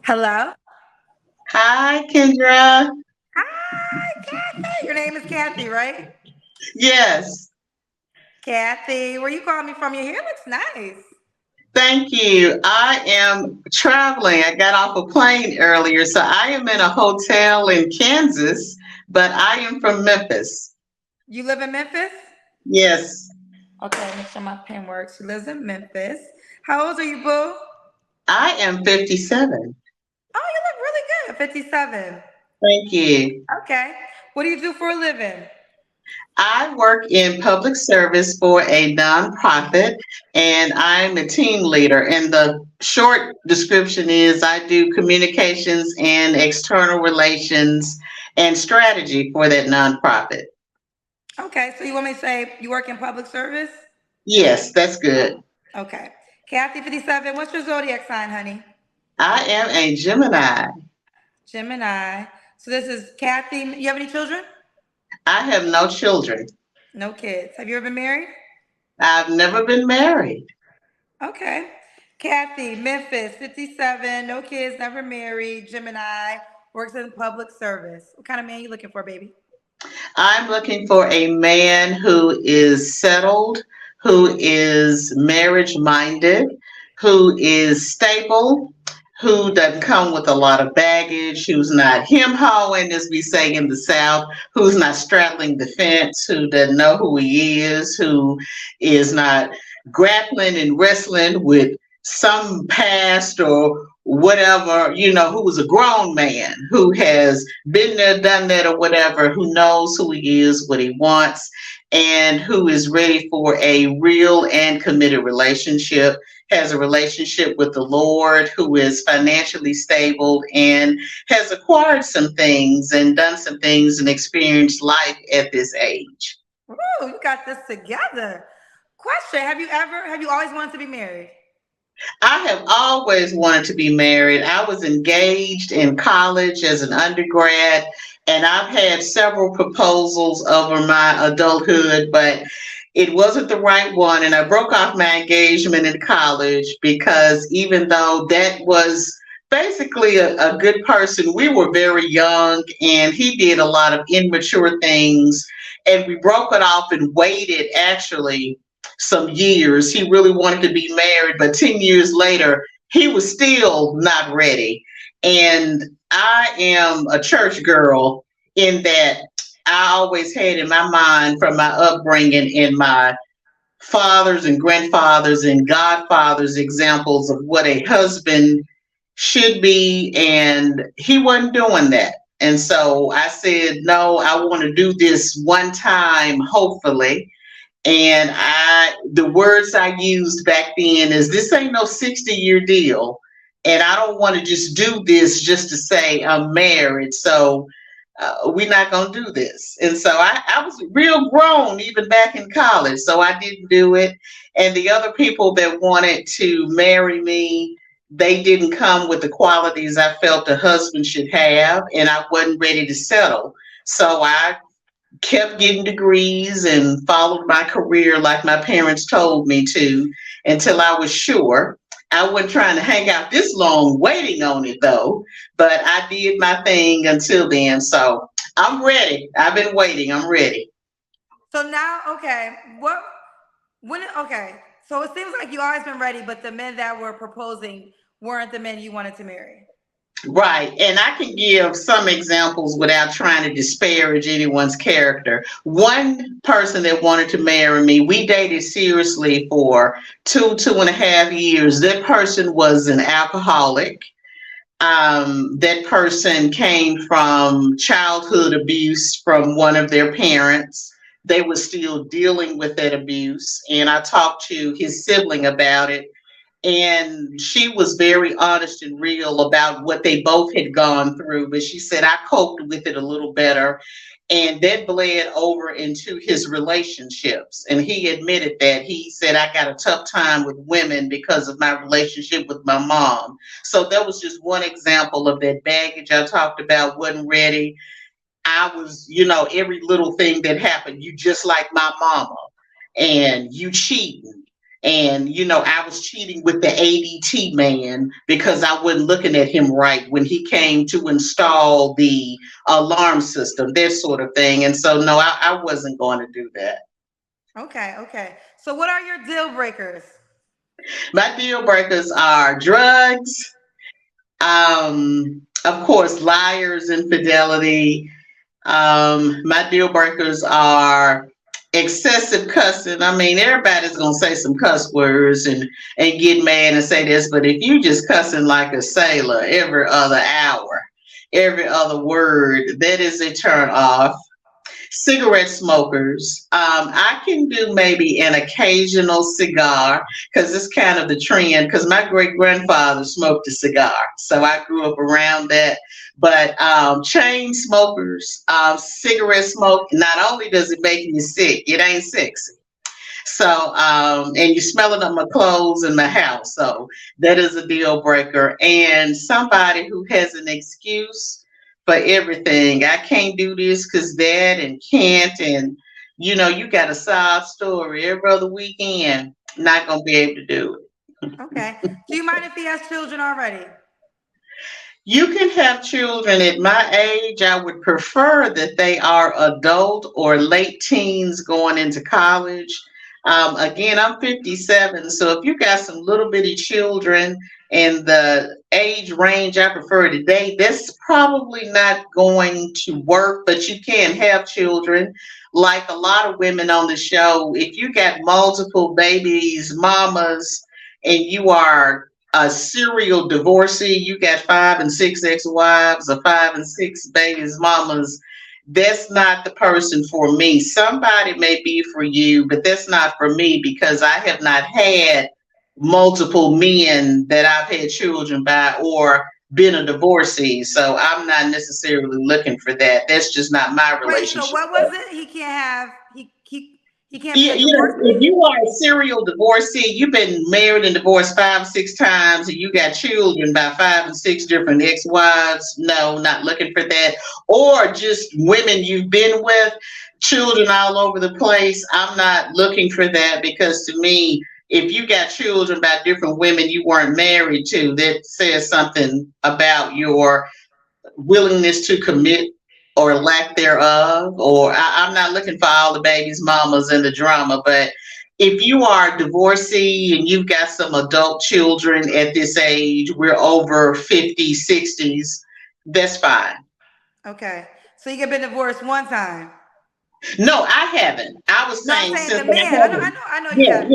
Hello. Hi, Kendra. Hi, Kathy. Your name is Kathy, right? Yes, Kathy, where you calling me from? Your hair looks nice. thank you. I am traveling. I got off a plane earlier, so I am in a hotel in Kansas, but I am from Memphis. You live in Memphis? Yes, Okay, make sure my pen works. She lives in Memphis. How old are you, boo? I am 57. Oh, you look really good. 57. Thank you. Okay. What do you do for a living? I work in public service for a nonprofit, and I'm a team leader. And the short description is I do communications and external relations and strategy for that nonprofit. Okay, so you want me to say you work in public service? Yes, that's good. Okay. Kathy, 57. What's your zodiac sign, honey? I am a Gemini. Gemini. So this is Kathy. You have any children? I have no children. No kids. Have you ever been married? I've never been married. Okay. Kathy, Memphis, 57, no kids, never married, Gemini, works in public service. What kind of man you looking for, baby? I'm looking for a man who is settled, who is marriage minded, who is stable, who doesn't come with a lot of baggage, who's not him hawing, as we say in the South, who's not straddling the fence, who doesn't know who he is, who is not grappling and wrestling with some past or whatever, who was a grown man who has been there, done that, or whatever, who knows who he is, what he wants, and who is ready for a real and committed relationship, has a relationship with the Lord, who is financially stable and has acquired some things and done some things and experienced life at this age. Ooh, you got this together. Question: have you always wanted to be married? I have always wanted to be married. I was engaged in college as an undergrad, and I've had several proposals over my adulthood, but it wasn't the right one. And I broke off my engagement in college because even though that was basically a good person, we were very young and he did a lot of immature things. And we broke it off and waited actually some years. He really wanted to be married, but 10 years later, he was still not ready. And I am a church girl in that I always had in my mind from my upbringing and my fathers and grandfathers and godfathers examples of what a husband should be. And he wasn't doing that. And so I said, no, I want to do this one time, hopefully. And the words I used back then is this ain't no 60-year deal. And I don't want to just do this just to say I'm married. So we're not going to do this. And so I was real grown even back in college. So I didn't do it. And the other people that wanted to marry me, they didn't come with the qualities I felt a husband should have. And I wasn't ready to settle. So I kept getting degrees and followed my career like my parents told me to until I was sure. I wasn't trying to hang out this long waiting on it though, but I did my thing until then. So I'm ready. I've been waiting. I'm ready. So now, okay, okay, so it seems like you always been ready, but the men that were proposing weren't the men you wanted to marry. Right. And I can give some examples without trying to disparage anyone's character. One person that wanted to marry me, we dated seriously for 2.5 years. That person was an alcoholic. That person came from childhood abuse from one of their parents. They were still dealing with that abuse. And I talked to his sibling about it, and she was very honest and real about what they both had gone through. But she said, I coped with it a little better. And that bled over into his relationships. And he admitted that. He said, I got a tough time with women because of my relationship with my mom. So that was just one example of that baggage I talked about, wasn't ready. I was, every little thing that happened, you just like my mama, and you cheating, And, I was cheating with the ADT man because I wasn't looking at him right when he came to install the alarm system, that sort of thing. And so, no, I wasn't going to do that. Okay. So what are your deal breakers? My deal breakers are drugs, of course, liars, infidelity. My deal breakers are excessive cussing. I mean, everybody's gonna say some cuss words and get mad and say this, but if you just cussing like a sailor every other hour, every other word, that is a turn off. Cigarette smokers. I can do maybe an occasional cigar because it's kind of the trend. Because my great grandfather smoked a cigar, so I grew up around that. But chain smokers, cigarette smoke. Not only does it make you sick, it ain't sexy. So, and you smelling up my clothes in my house. So that is a deal breaker. And somebody who has an excuse for everything. I can't do this because that and can't. And, you got a side story every other weekend. Not going to be able to do it. Okay. Do you mind if he has children already? You can have children at my age. I would prefer that they are adult or late teens going into college. Again, I'm 57, so if you got some little bitty children and the age range I prefer today, that's probably not going to work, but you can have children. Like a lot of women on the show, if you got multiple babies, mamas, and you are a serial divorcee, you got 5 and 6 ex-wives or 5 and 6 babies, mamas, that's not the person for me. Somebody may be for you, but that's not for me because I have not had multiple men that I've had children by or been a divorcee. So I'm not necessarily looking for that. That's just not my relationship. Wait, so what was it? He can't have, he can't Yeah, if you are a serial divorcee, you've been married and divorced 5 or 6 times, and you got children by 5 and 6 different ex-wives. No, not looking for that. Or just women you've been with, children all over the place. I'm not looking for that because to me, if you got children by different women you weren't married to, that says something about your willingness to commit or lack thereof, or I'm not looking for all the babies, mamas, and the drama, but if you are a divorcee and you've got some adult children at this age, we're over 50, 60s, that's fine. Okay. So you get been divorced one time? No, I haven't. I was saying the man. I know you got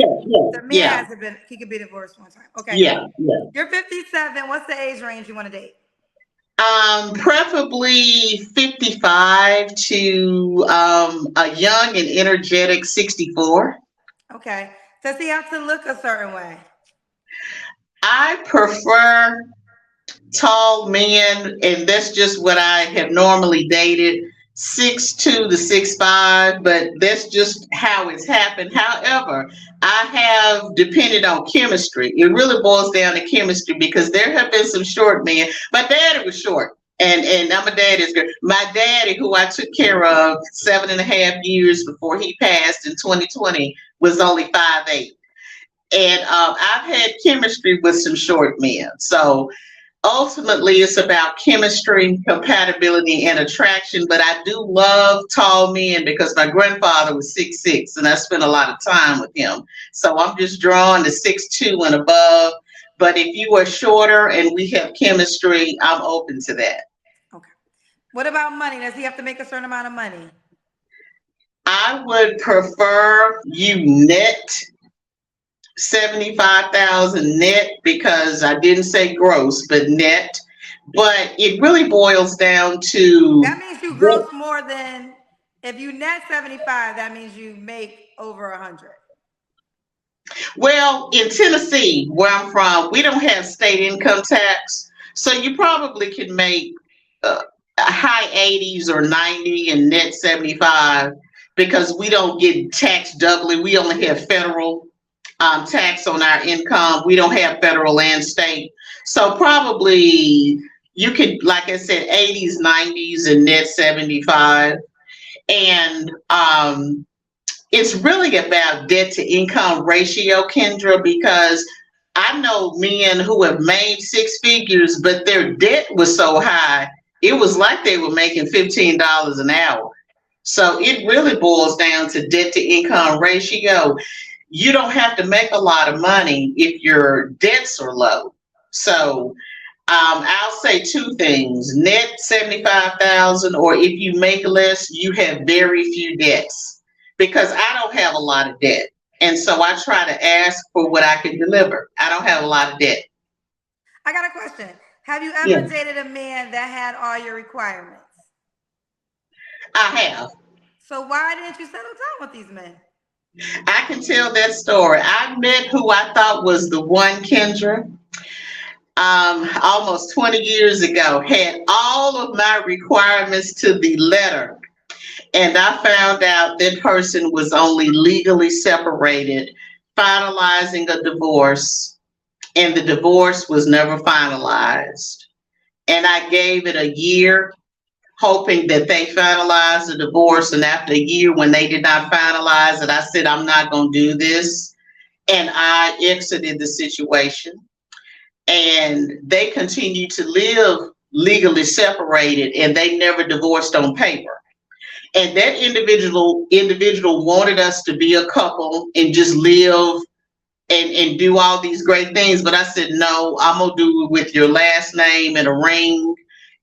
the man hasn't been, he could be divorced one time. Okay. Yeah. You're 57. What's the age range you want to date? Preferably 55 to a young and energetic 64. Okay. Does he have to look a certain way? I prefer tall men, and that's just what I have normally dated, 6'2" to 6'5", but that's just how it's happened. However, I have depended on chemistry. It really boils down to chemistry because there have been some short men. My daddy was short, and I'm a daddy's girl. My daddy, who I took care of 7.5 years before he passed in 2020, was only 5'8". And I've had chemistry with some short men. So ultimately, it's about chemistry, compatibility, and attraction. But I do love tall men because my grandfather was 6'6", and I spent a lot of time with him. So I'm just drawn to 6'2" and above. But if you are shorter and we have chemistry, I'm open to that. Okay. What about money? Does he have to make a certain amount of money? I would prefer you net 75,000 net because I didn't say gross, but net. But it really boils down to that means you gross more than if you net 75. That means you make over 100. Well, in Tennessee, where I'm from, we don't have state income tax, so you probably can make high 80s or 90 and net 75 because we don't get taxed doubly. We only have federal tax on our income. We don't have federal and state. So probably you could, like I said, 80s, 90s and net 75. And it's really about debt to income ratio, Kendra, because I know men who have made six figures, but their debt was so high, it was like they were making $15 an hour. So it really boils down to debt to income ratio. You don't have to make a lot of money if your debts are low. So I'll say two things: net 75,000, or if you make less, you have very few debts. Because I don't have a lot of debt, and so I try to ask for what I can deliver. I don't have a lot of debt. I got a question. Have you ever Yeah, dated a man that had all your requirements? I have. So why didn't you settle down with these men? I can tell that story. I met who I thought was the one, Kendra, almost 20 years ago, had all of my requirements to the letter. And I found out that person was only legally separated, finalizing a divorce, and the divorce was never finalized. And I gave it a year, hoping that they finalized the divorce. And after a year, when they did not finalize it, I said, I'm not going to do this. And I exited the situation. And they continued to live legally separated, and they never divorced on paper. And that individual wanted us to be a couple and just live and do all these great things. But I said, no, I'm gonna do it with your last name and a ring.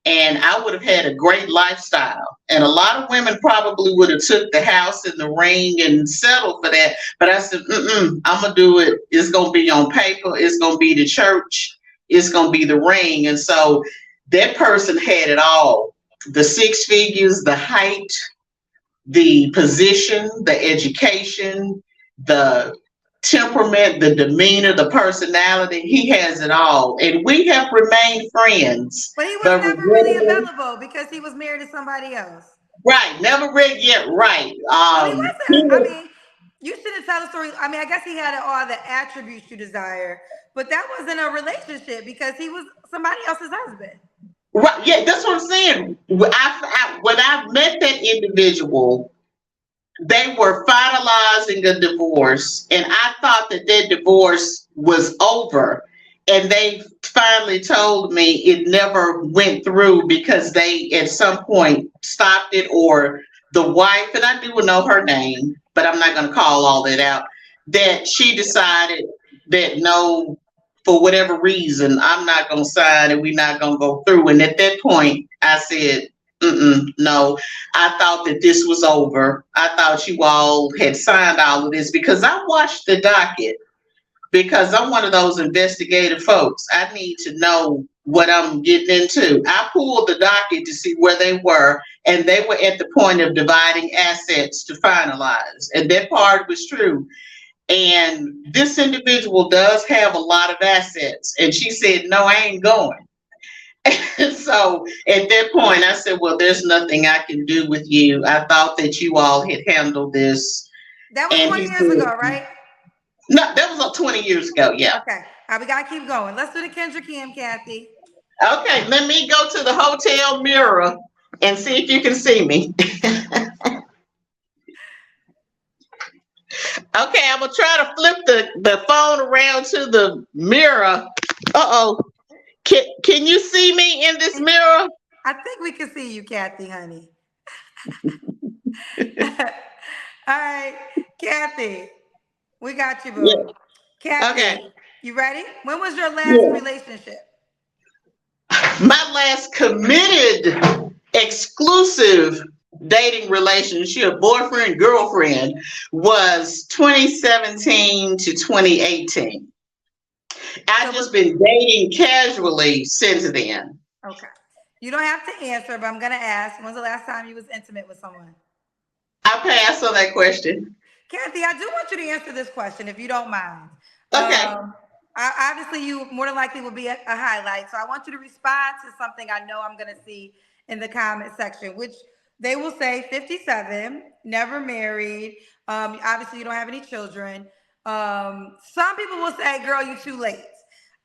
And I would have had a great lifestyle. And a lot of women probably would have took the house and the ring and settled for that. But I said, I'm gonna do it. It's gonna be on paper. It's gonna be the church. It's gonna be the ring. And so that person had it all: the six figures, the height, the position, the education, the temperament, the demeanor, the personality. He has it all. And we have remained friends. But he was But never really regrettably, available because he was married to somebody else. right, never read yet, right. No, he He wasn't. I was, mean, you shouldn't tell the story. I mean, I guess he had all the attributes you desire, but that wasn't a relationship because he was somebody else's husband. right, yeah, that's what I'm saying. When I met that individual, they were finalizing a divorce, and I thought that their divorce was over. And they finally told me it never went through because they at some point stopped it, or the wife, and I do know her name, but I'm not going to call all that out, that she decided that no, for whatever reason, I'm not going to sign and we're not going to go through. And at that point, I said, no, I thought that this was over. I thought you all had signed all of this, because I watched the docket, because I'm one of those investigative folks. I need to know what I'm getting into. I pulled the docket to see where they were, and they were at the point of dividing assets to finalize. And that part was true. And this individual does have a lot of assets. And she said, no, I ain't going. So at that point, I said, well, there's nothing I can do with you. I thought that you all had handled this. That was And 20 he years ago, said, right? no, that was 20 years ago. Yeah. Okay. All right, we gotta keep going. Let's do the Kendra Kim, Kathy. Okay, let me go to the hotel mirror and see if you can see me. Okay, I'm gonna try to flip the phone around to the mirror. Uh-oh. Can you see me in this mirror? I think we can see you, Kathy, honey. All right, Kathy, we got you, Yeah. boo. Kathy, Okay. you ready? When was your last Yeah. relationship? My last committed, exclusive dating relationship, boyfriend, girlfriend, was 2017 to 2018. I've So just was been dating casually since then. okay. You don't have to answer, but I'm gonna ask. When's the last time you was intimate with someone? I pass on that question. Kathy, I do want you to answer this question if you don't mind. Okay. Obviously, you more than likely will be a highlight. So I want you to respond to something I know I'm going to see in the comment section, which they will say 57, never married. Obviously, you don't have any children. Some people will say, "Girl, you're too late."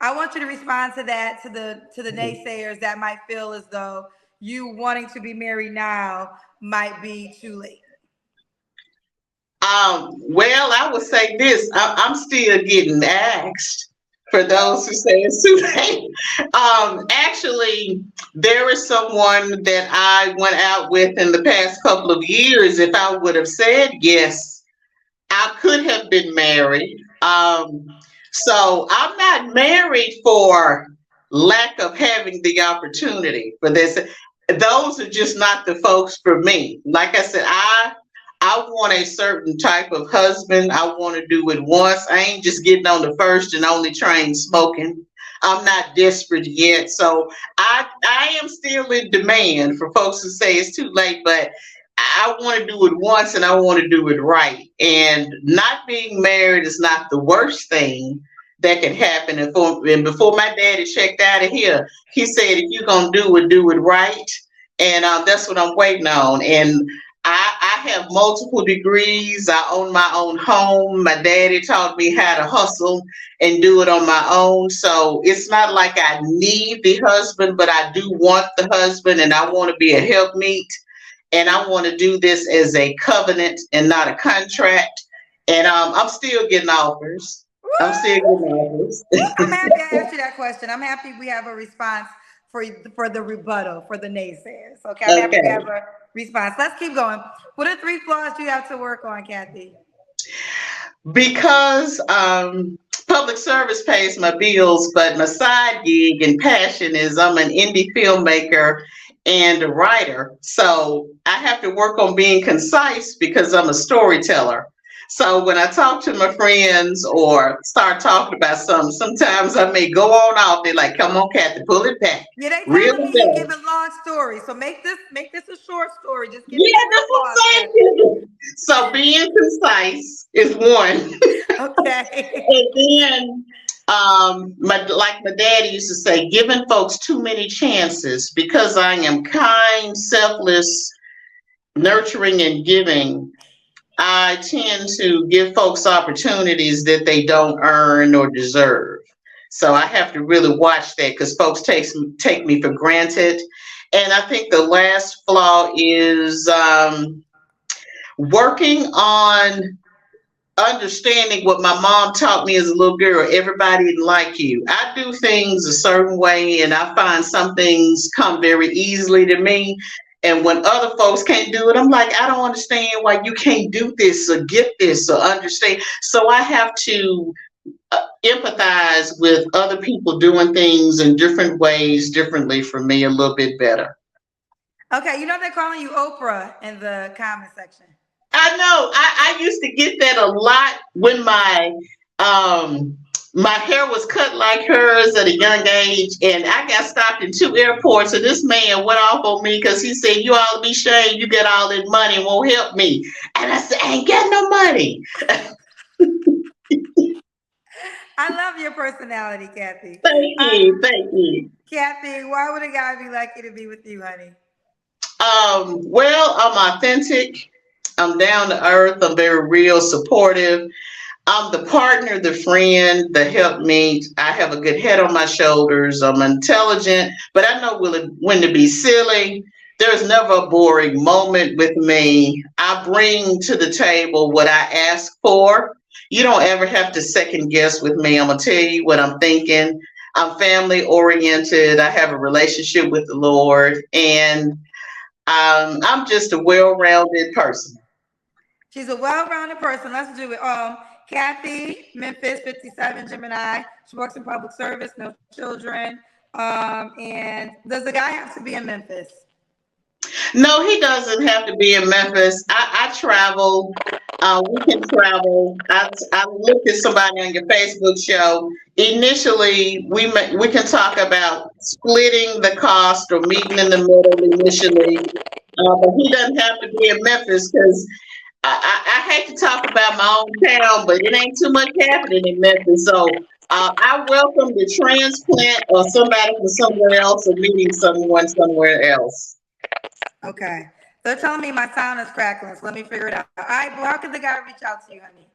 I want you to respond to that, to the naysayers that might feel as though you wanting to be married now might be too late. Well, I would say this. I'm still getting asked for those who say it's too late. Actually, there is someone that I went out with in the past couple of years. If I would have said yes, I could have been married. So I'm not married for lack of having the opportunity for this. Those are just not the folks for me. Like I said, I want a certain type of husband. I want to do it once. I ain't just getting on the first and only train smoking. I'm not desperate yet. So I am still in demand for folks who say it's too late, but I want to do it once and I want to do it right. And not being married is not the worst thing that can happen. And before my daddy checked out of here, he said, if you're going to do it right. And that's what I'm waiting on. And I have multiple degrees. I own my own home. My daddy taught me how to hustle and do it on my own. So it's not like I need the husband, but I do want the husband and I want to be a helpmeet. And I want to do this as a covenant and not a contract. And I'm still getting offers. I'm still getting offers. I'm happy I asked you that question. I'm happy we have a response for the rebuttal, for the naysayers. Okay, I'm happy we have a response. Let's keep going. What are 3 flaws you have to work on, Kathy? Because public service pays my bills, but my side gig and passion is I'm an indie filmmaker and a writer. So I have to work on being concise because I'm a storyteller. So when I talk to my friends or start talking about something, sometimes I may go on off. They're like, "Come on, Kathy, pull it back." Yeah, they tell me you give a long story. So make this a short story. Just give that's what I'm saying. So being concise is one. Okay. And then like my daddy used to say, giving folks too many chances because I am kind, selfless, nurturing, and giving. I tend to give folks opportunities that they don't earn or deserve. So I have to really watch that because folks take me for granted. And I think the last flaw is working on understanding what my mom taught me as a little girl. Everybody didn't like you. I do things a certain way and I find some things come very easily to me. And when other folks can't do it, I'm like, I don't understand why you can't do this or get this or understand. So I have to empathize with other people doing things in different ways, differently for me, a little bit better. Okay, you know they're calling you Oprah in the comment section. I know. I used to get that a lot when my hair was cut like hers at a young age, and I got stopped in 2 airports, and this man went off on me because he said, "You ought to be ashamed. You get all that money and won't help me." And I said, "I ain't got no money." I love your personality, Kathy. Thank you. Kathy, why would a guy be lucky to be with you, honey? Well, I'm authentic. I'm down to earth. I'm very real, supportive. I'm the partner, the friend, the helpmeet. I have a good head on my shoulders. I'm intelligent, but I know when to be silly. There's never a boring moment with me. I bring to the table what I ask for. You don't ever have to second guess with me. I'm going to tell you what I'm thinking. I'm family oriented. I have a relationship with the Lord, and I'm just a well-rounded person. She's a well-rounded person. Let's do it. Kathy, Memphis, 57, Gemini. She works in public service, no children. And does the guy have to be in Memphis? No, he doesn't have to be in Memphis. I travel. We can travel. I looked at somebody on your Facebook show. Initially, we can talk about splitting the cost or meeting in the middle initially. But he doesn't have to be in Memphis because I hate to talk about my own town, but it ain't too much happening in Memphis. So I welcome the transplant or somebody from somewhere else or meeting someone somewhere else. Okay. They're telling me my sound is crackling, so let me figure it out. All right, well, how can the guy reach out to you, honey?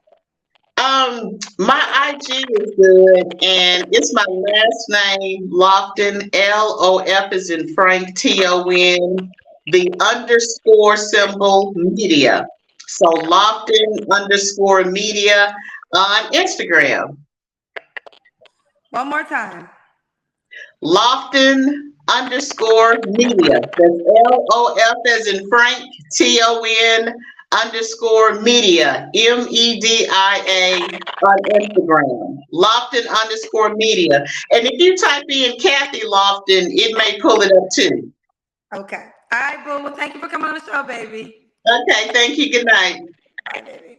My IG is good, and it's my last name, Lofton, LOF is in Frank, TON, the _ symbol media. So Lofton_media on Instagram. One more time. Lofton_media. That's LOF as in Frank, TON_media, MEDIA on Instagram. Lofton_media. And if you type in Kathy Lofton, it may pull it up too. Okay. All right, boo. Well, thank you for coming on the show, baby. Okay, thank you. Good night. Bye, baby.